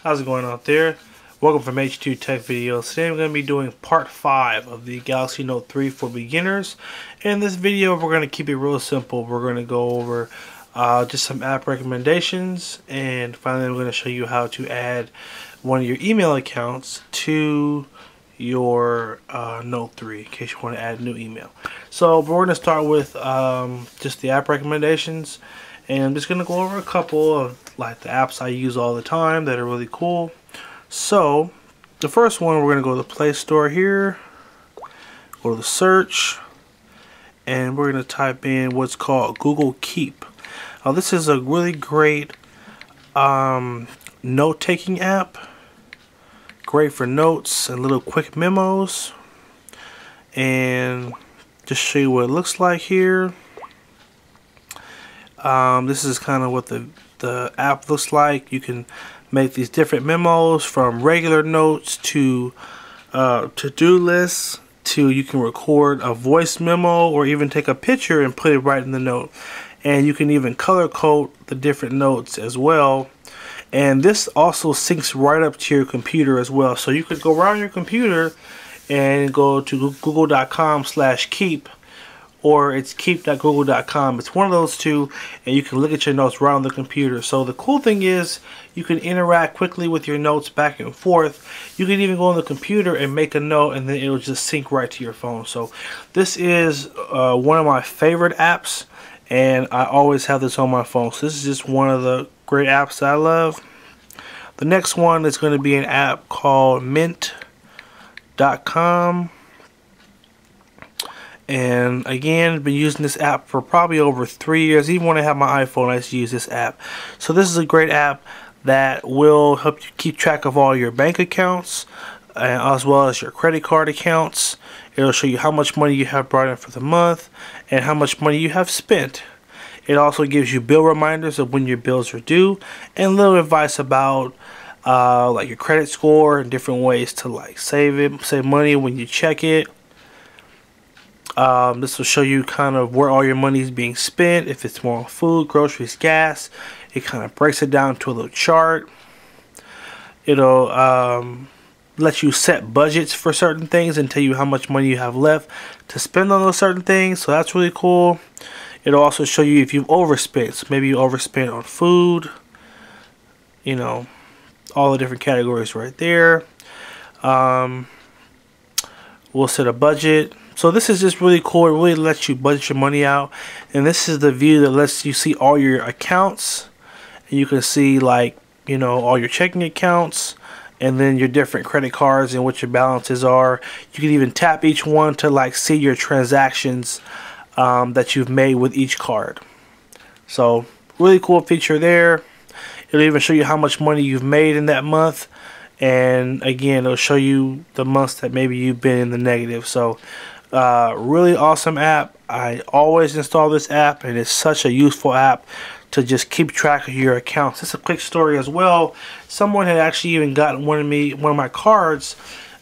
How's it going out there? Welcome from H2TechVideos. Today I'm going to be doing part 5 of the Galaxy Note 3 for beginners. In this video we're going to keep it real simple. We're going to go over just some app recommendations, and finally I'm going to show you how to add one of your email accounts to your Note 3 in case you want to add a new email. So we're going to start with just the app recommendations, and I'm just going to go over a couple of like the apps I use all the time that are really cool. So the first one, we're going to go to the Play Store here, go to the search, and we're going to type in what's called Google Keep. Now this is a really great note-taking app. Great for notes and little quick memos. And just show you what it looks like here. This is kind of what the app looks like. You can make these different memos, from regular notes to to-do lists, to you can record a voice memo or even take a picture and put it right in the note. And you can even color code the different notes as well. And this also syncs right up to your computer as well. So you could go around your computer and go to google.com/keep, or it's keep.google.com. It's one of those two, and you can look at your notes right on the computer. So the cool thing is you can interact quickly with your notes back and forth. You can even go on the computer and make a note, and then it'll just sync right to your phone. So this is one of my favorite apps, and I always have this on my phone. So this is just one of the great apps that I love. The next one is going to be an app called mint.com. And again, I've been using this app for probably over 3 years. Even when I have my iPhone, I used to use this app. So this is a great app that will help you keep track of all your bank accounts, as well as your credit card accounts. It'll show you how much money you have brought in for the month and how much money you have spent. It also gives you bill reminders of when your bills are due, and little advice about like your credit score and different ways to like save money when you check it. This will show you kind of where all your money is being spent, if it's more on food, groceries, gas. It kind of breaks it down to a little chart. It'll let you set budgets for certain things and tell you how much money you have left to spend on those certain things. So that's really cool. It'll also show you if you've overspent. So maybe you overspent on food. You know, all the different categories right there. We'll set a budget. So this is just really cool. It really lets you budget your money out. And this is the view that lets you see all your accounts. And you can see, like, you know, all your checking accounts, and then your different credit cards and what your balances are. You can even tap each one to like see your transactions that you've made with each card. So really cool feature there. It'll even show you how much money you've made in that month, and again it'll show you the months that maybe you've been in the negative. So really awesome app. I always install this app, and it's such a useful app to just keep track of your accounts. It's a quick story as well. Someone had actually even gotten one of my cards,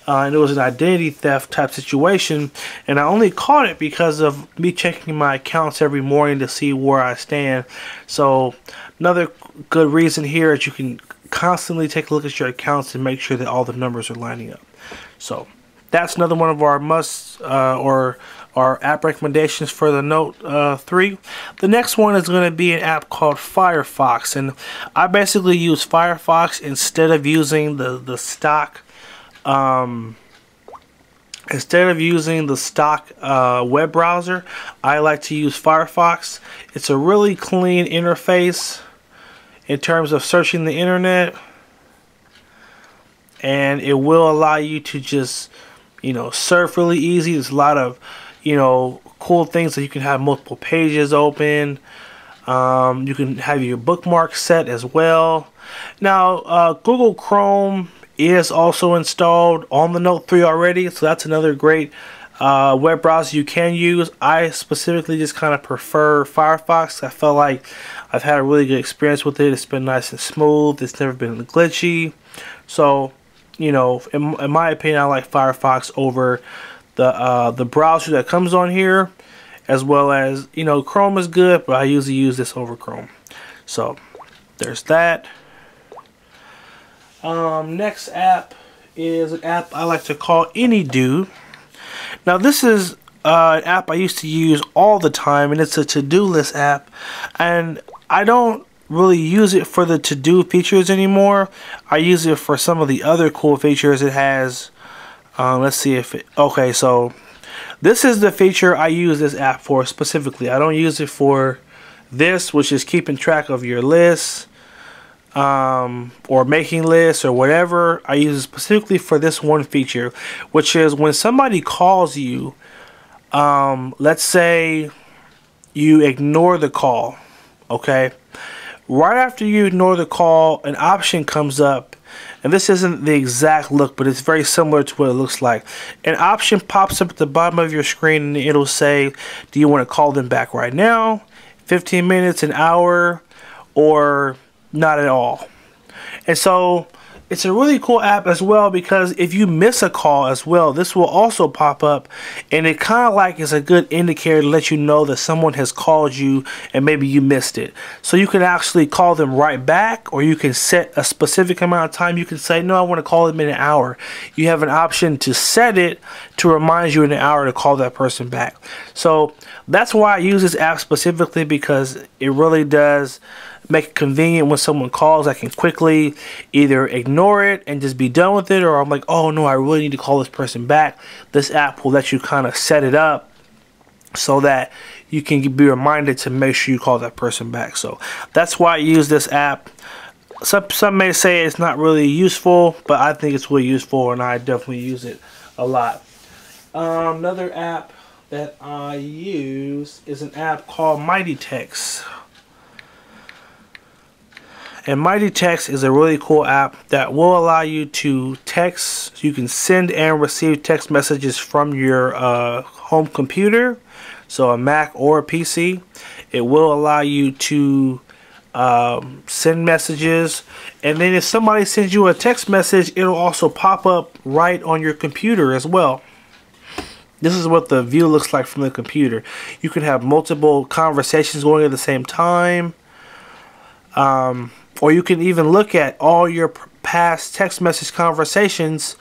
and it was an identity theft type situation, and I only caught it because of me checking my accounts every morning to see where I stand. So another good reason here is you can constantly take a look at your accounts and make sure that all the numbers are lining up. So that's another one of our our app recommendations for the Note 3. The next one is going to be an app called Firefox, and I basically use Firefox instead of using the stock web browser. I like to use Firefox. It's a really clean interface in terms of searching the internet, and it will allow you to just, you know, surf really easy. There's a lot of, you know, cool things that you can have multiple pages open. You can have your bookmarks set as well. Now Google Chrome is also installed on the Note 3 already, so that's another great web browser you can use. I specifically just kind of prefer Firefox. I felt like I've had a really good experience with it. It's been nice and smooth. It's never been glitchy. So, you know, in my opinion, I like Firefox over the browser that comes on here, as well as, you know, Chrome is good, but I usually use this over Chrome. So there's that. Next app is an app I like to call AnyDo. Now this is an app I used to use all the time, and it's a to-do list app, and I don't really use it for the to-do features anymore. I use it for some of the other cool features it has. Let's see if it, okay, so this is the feature I use this app for specifically. I don't use it for this, which is keeping track of your lists, or making lists or whatever. I use it specifically for this one feature, which is when somebody calls you, let's say you ignore the call, okay? Right after you ignore the call, an option comes up, and this isn't the exact look, but it's very similar to what it looks like. An option pops up at the bottom of your screen, and it'll say, do you want to call them back right now, 15 minutes, an hour, or not at all? And so it's a really cool app as well, because if you miss a call as well, this will also pop up, and it kind of like is a good indicator to let you know that someone has called you and maybe you missed it. So you can actually call them right back, or you can set a specific amount of time. You can say, no, I want to call them in an hour. You have an option to set it to remind you in an hour to call that person back. So that's why I use this app specifically, because it really does make it convenient when someone calls. I can quickly either ignore it and just be done with it, or I'm like, oh no, I really need to call this person back. This app will let you kind of set it up so that you can be reminded to make sure you call that person back. So that's why I use this app. Some may say it's not really useful, but I think it's really useful, and I definitely use it a lot. Another app that I use is an app called MightyText. And MightyText is a really cool app that will allow you to text. You can send and receive text messages from your home computer, so a Mac or a PC. It will allow you to send messages, and then if somebody sends you a text message, it'll also pop up right on your computer as well. This is what the view looks like from the computer. You can have multiple conversations going at the same time. Or you can even look at all your past text message conversations,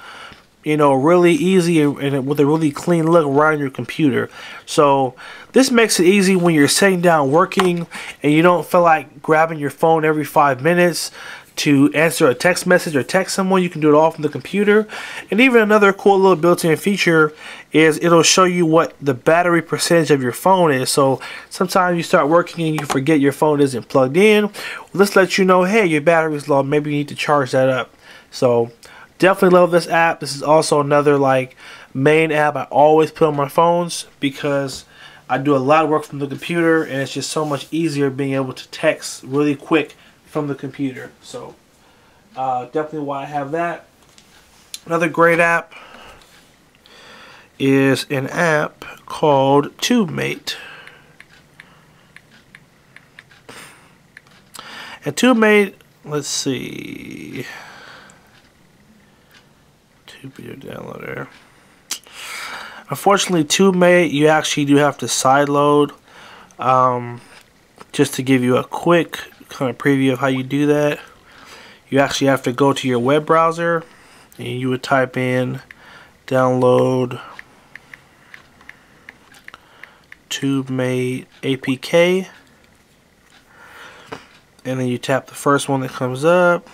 you know, really easy and with a really clean look right on your computer. So this makes it easy when you're sitting down working and you don't feel like grabbing your phone every 5 minutes to answer a text message or text someone. You can do it all from the computer. And even another cool little built-in feature is it'll show you what the battery percentage of your phone is. So sometimes you start working and you forget your phone isn't plugged in. Well, this lets you know, hey, your battery's low, maybe you need to charge that up. So definitely love this app. This is also another like main app I always put on my phones, because I do a lot of work from the computer, and it's just so much easier being able to text really quick from the computer. So definitely why I have that. Another great app is an app called TubeMate. And TubeMate, let's see, Tube video downloader. Unfortunately, TubeMate, you actually do have to sideload. Just to give you a quick kind of preview of how you do that, you actually have to go to your web browser, and you would type in download TubeMate APK, and then you tap the first one that comes up,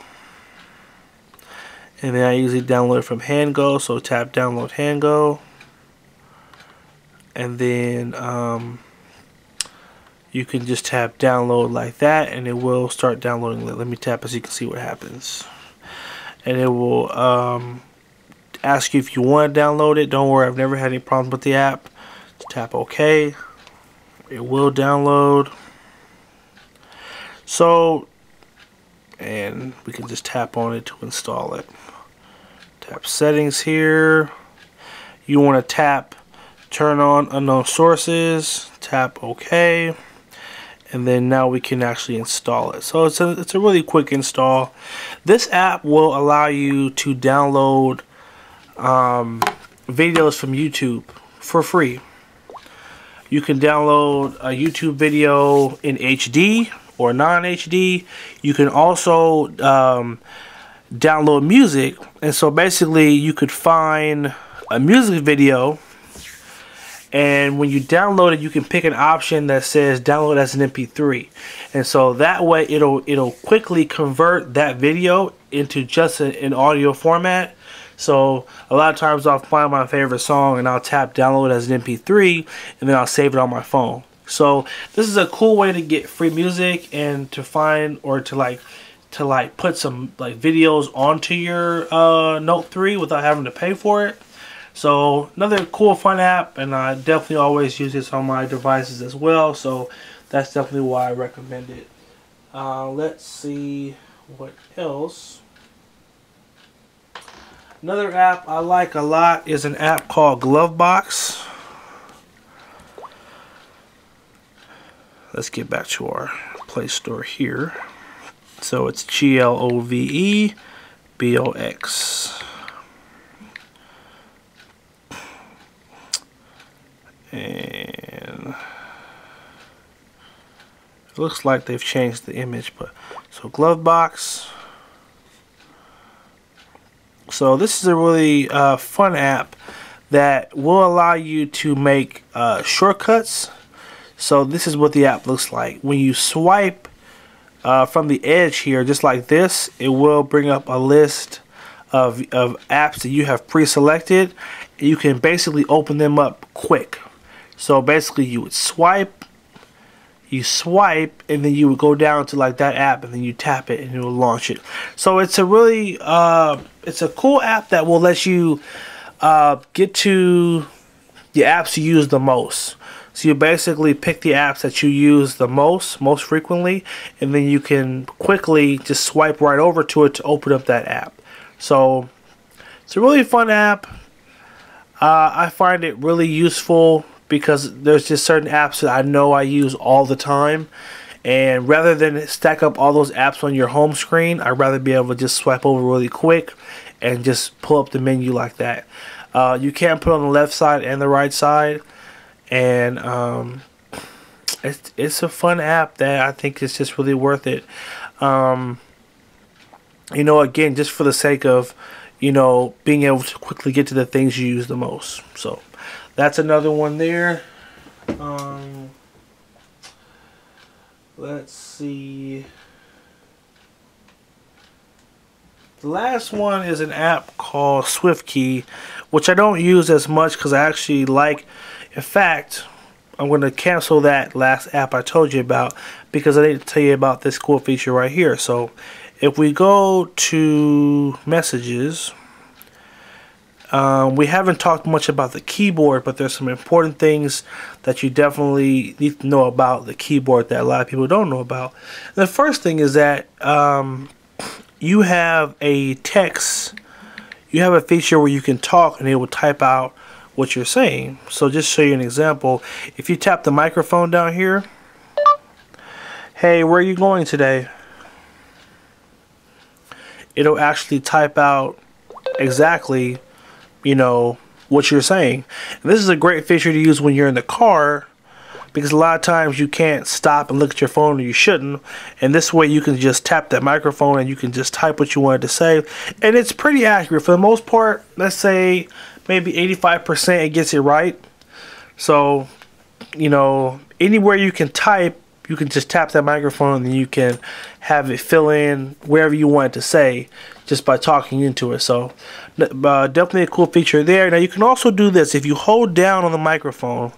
and then I usually download it from HandGo, so tap download HandGo, and then you can just tap download like that, and it will start downloading. Let me tap it so you can see what happens. And it will ask you if you want to download it. Don't worry, I've never had any problems with the app. Just tap OK. It will download. So, and we can just tap on it to install it. Tap settings here. You want to tap turn on unknown sources. Tap OK. And then now we can actually install it. So it's a really quick install. This app will allow you to download videos from YouTube for free. You can download a YouTube video in HD or non-HD. You can also download music. And so basically you could find a music video, and when you download it, you can pick an option that says download as an MP3, and so that way it'll quickly convert that video into just an audio format. So a lot of times I'll find my favorite song and I'll tap download as an MP3, and then I'll save it on my phone. So this is a cool way to get free music and to find, or to put some videos onto your Note 3 without having to pay for it. So another cool fun app, and I definitely always use this on my devices as well, so that's definitely why I recommend it. Let's see what else. Another app I like a lot is an app called Glovebox. Let's get back to our Play Store here. So it's Glovebox. And it looks like they've changed the image, but so Glovebox. So this is a really fun app that will allow you to make shortcuts. So this is what the app looks like. When you swipe from the edge here, just like this, it will bring up a list of apps that you have pre-selected. You can basically open them up quick. So basically you would swipe, and then you would go down to like that app, and then you tap it and it will launch it. So it's a really it's a cool app that will let you get to the apps you use the most. So you basically pick the apps that you use the most frequently, and then you can quickly just swipe right over to it to open up that app. So it's a really fun app. I find it really useful because there's just certain apps that I know I use all the time, and rather than stack up all those apps on your home screen, I'd rather be able to just swipe over really quick and just pull up the menu like that. You can put it on the left side and the right side, and it's a fun app that I think is just really worth it. You know, again, just for the sake of, you know, being able to quickly get to the things you use the most. So that's another one there. Let's see. The last one is an app called SwiftKey, which I don't use as much because I actually like. In fact, I'm going to cancel that last app I told you about because I need to tell you about this cool feature right here. So if we go to messages, we haven't talked much about the keyboard, but there's some important things that you definitely need to know about the keyboard that a lot of people don't know about. And the first thing is that you have a text, you have a feature where you can talk and it will type out what you're saying. So just show you an example. If you tap the microphone down here, hey, where are you going today? It'll actually type out exactly, you know, what you're saying. And this is a great feature to use when you're in the car, because a lot of times you can't stop and look at your phone, or you shouldn't, and this way you can just tap that microphone and you can just type what you wanted to say, and it's pretty accurate for the most part. Let's say maybe 85% it gets it right. So, you know, anywhere you can type, you can just tap that microphone and you can have it fill in wherever you want it to say just by talking into it. So definitely a cool feature there. Now you can also do this if you hold down on the microphone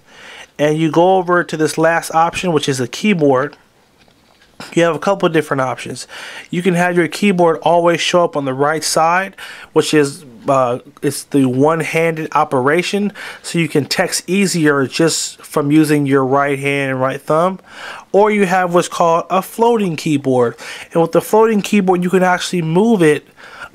and you go over to this last option, which is the keyboard. You have a couple of different options. You can have your keyboard always show up on the right side, which is it's the one-handed operation, so you can text easier just from using your right hand and right thumb. Or you have what's called a floating keyboard, and with the floating keyboard you can actually move it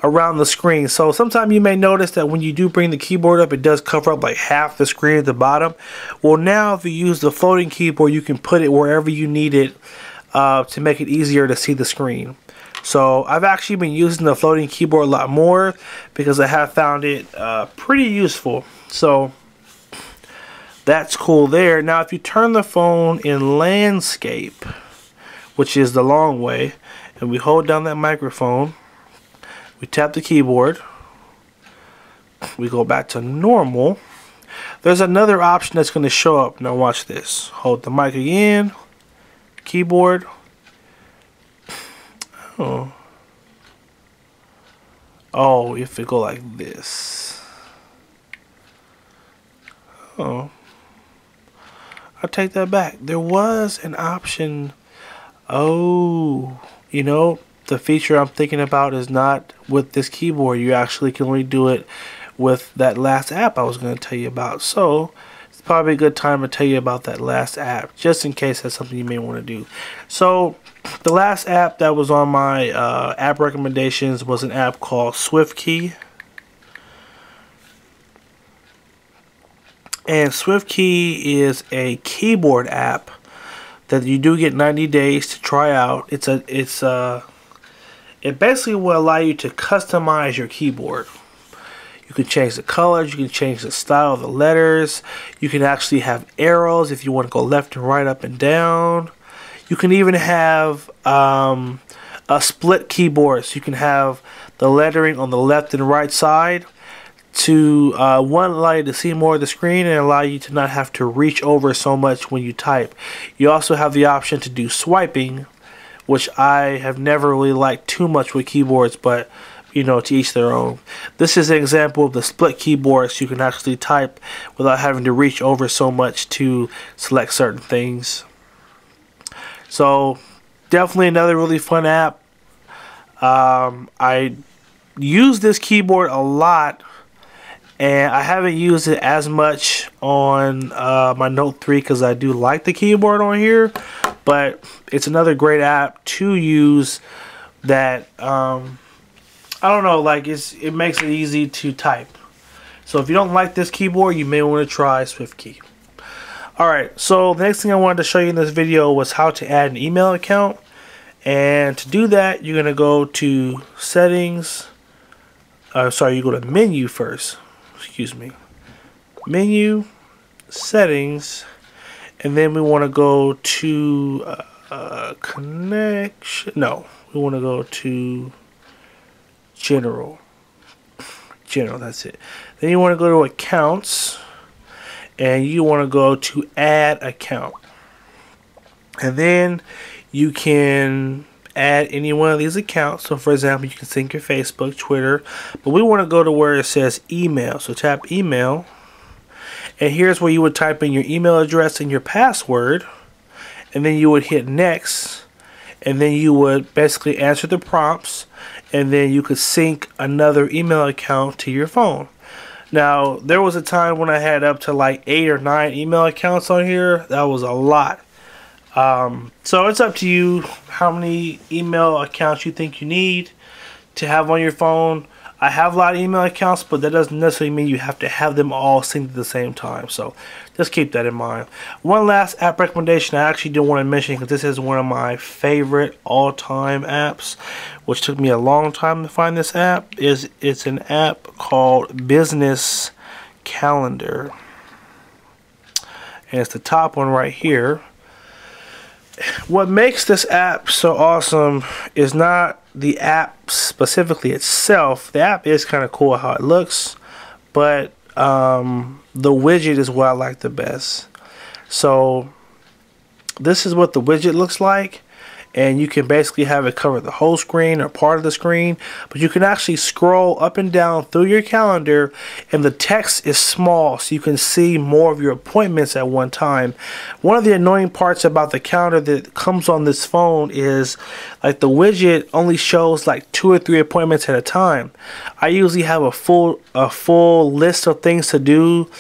around the screen. So sometimes you may notice that when you do bring the keyboard up, it does cover up like half the screen at the bottom. Well, now if you use the floating keyboard, you can put it wherever you need it to make it easier to see the screen. So I've actually been using the floating keyboard a lot more because I have found it pretty useful. So that's cool there. Now if you turn the phone in landscape, which is the long way, and we hold down that microphone, We tap the keyboard. We go back to normal. There's another option that's going to show up. Now watch this. Hold the mic again. Keyboard. Oh, if it go like this. Oh, I'll take that back. There was an option. Oh, you know, the feature I'm thinking about is not with this keyboard. You actually can only do it with that last app I was going to tell you about. So it's probably a good time to tell you about that last app, just in case that's something you may want to do. So the last app that was on my app recommendations was an app called SwiftKey. And SwiftKey is a keyboard app that you do get 90 days to try out. It basically will allow you to customize your keyboard. You can change the colors, you can change the style of the letters, you can actually have arrows if you want to go left and right, up and down. You can even have a split keyboard, so you can have the lettering on the left and right side to one, allow you to see more of the screen and allow you to not have to reach over so much when you type. You also have the option to do swiping, which I have never really liked too much with keyboards, but you know, to each their own. This is an example of the split keyboard, so you can actually type without having to reach over so much to select certain things. So definitely another really fun app. I use this keyboard a lot, and I haven't used it as much on my Note 3 because I do like the keyboard on here, but it's another great app to use that I don't know, like it makes it easy to type. So if you don't like this keyboard, you may want to try SwiftKey. Alright, so the next thing I wanted to show you in this video was how to add an email account. And to do that, you're going to go to settings. You go to menu first. Excuse me. Menu, settings, and then we want to go to connection. No, we want to go to general, that's it. Then you want to go to accounts, and you want to go to add account, and then you can add any one of these accounts. So for example, you can sync your Facebook, Twitter, but we want to go to where it says email. So tap email, and here's where you would type in your email address and your password, and then you would hit next, and then you would basically answer the prompts, and then you could sync another email account to your phone. Now, there was a time when I had up to like 8 or 9 email accounts on here. That was a lot. So it's up to you how many email accounts you think you need to have on your phone. I have a lot of email accounts, but that doesn't necessarily mean you have to have them all synced at the same time. So just keep that in mind. One last app recommendation I actually do want to mention, because this is one of my favorite all-time apps, which took me a long time to find this app. It's an app called Business Calendar. And it's the top one right here. What makes this app so awesome is not the app specifically itself. The app is kind of cool how it looks, but the widget is what I like the best. So this is what the widget looks like, and you can basically have it cover the whole screen or part of the screen, but you can actually scroll up and down through your calendar, and the text is small so you can see more of your appointments at one time. One of the annoying parts about the calendar that comes on this phone is like the widget only shows like 2 or 3 appointments at a time. I usually have a full list of things to do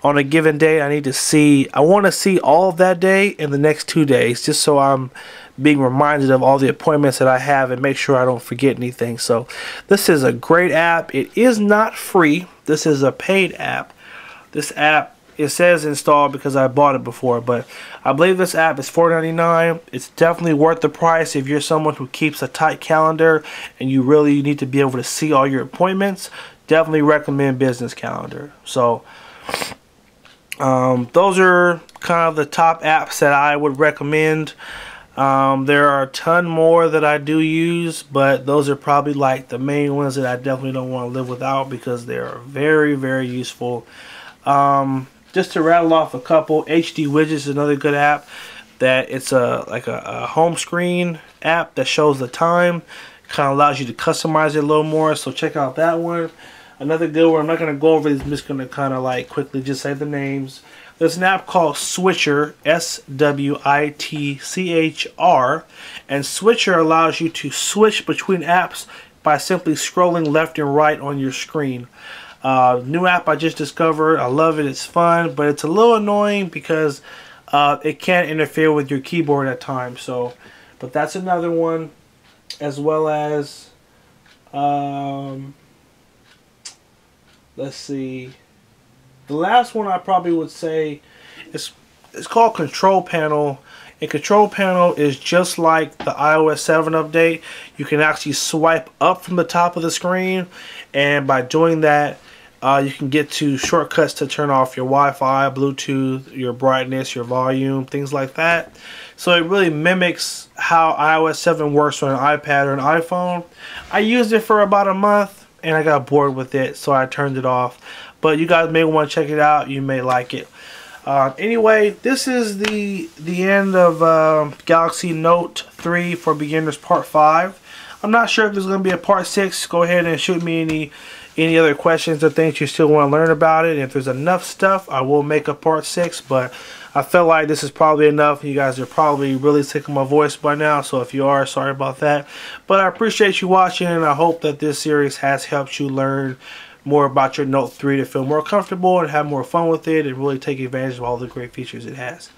on a given day. I want to see all of that day in the next 2 days, just so I'm being reminded of all the appointments that I have and make sure I don't forget anything. So this is a great app. It is not free. This is a paid app. This app, it says installed because I bought it before, but I believe this app is $4.99. It's definitely worth the price if you're someone who keeps a tight calendar and you really need to be able to see all your appointments. Definitely recommend Business Calendar. So those are kind of the top apps that I would recommend. There are a ton more that I do use, but those are probably like the main ones that I definitely don't want to live without because they are very, very useful. Just to rattle off a couple, HD Widgets is another good app. That it's like a home screen app that shows the time. Kind of allows you to customize it a little more, so check out that one. Another good one, I'm not going to go over these, I'm just going to kind of like quickly just say the names. There's an app called Switcher, SWITCHR, and Switcher allows you to switch between apps by simply scrolling left and right on your screen. New app I just discovered. I love it, it's fun, but it's a little annoying because it can interfere with your keyboard at times. So, but that's another one, as well as let's see. The last one I probably would say is called Control Panel. And Control Panel is just like the iOS 7 update. You can actually swipe up from the top of the screen, and by doing that, you can get to shortcuts to turn off your Wi-Fi, Bluetooth, your brightness, your volume, things like that. So it really mimics how iOS 7 works on an iPad or an iPhone. I used it for about a month and I got bored with it, so I turned it off. But you guys may want to check it out. You may like it. Anyway, this is the end of Galaxy Note 3 for beginners part 5. I'm not sure if there's going to be a part 6. Go ahead and shoot me any other questions or things you still want to learn about it. If there's enough stuff, I will make a part 6, but I feel like this is probably enough. You guys are probably really sick of my voice by now, so if you are, sorry about that. But I appreciate you watching, and I hope that this series has helped you learn more about your Note 3 to feel more comfortable and have more fun with it and really take advantage of all the great features it has.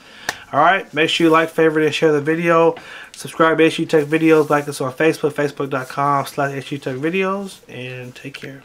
Alright, make sure you like, favorite, and share the video. Subscribe to H2TechVideos. Like us on Facebook, facebook.com/H2TechVideos, and take care.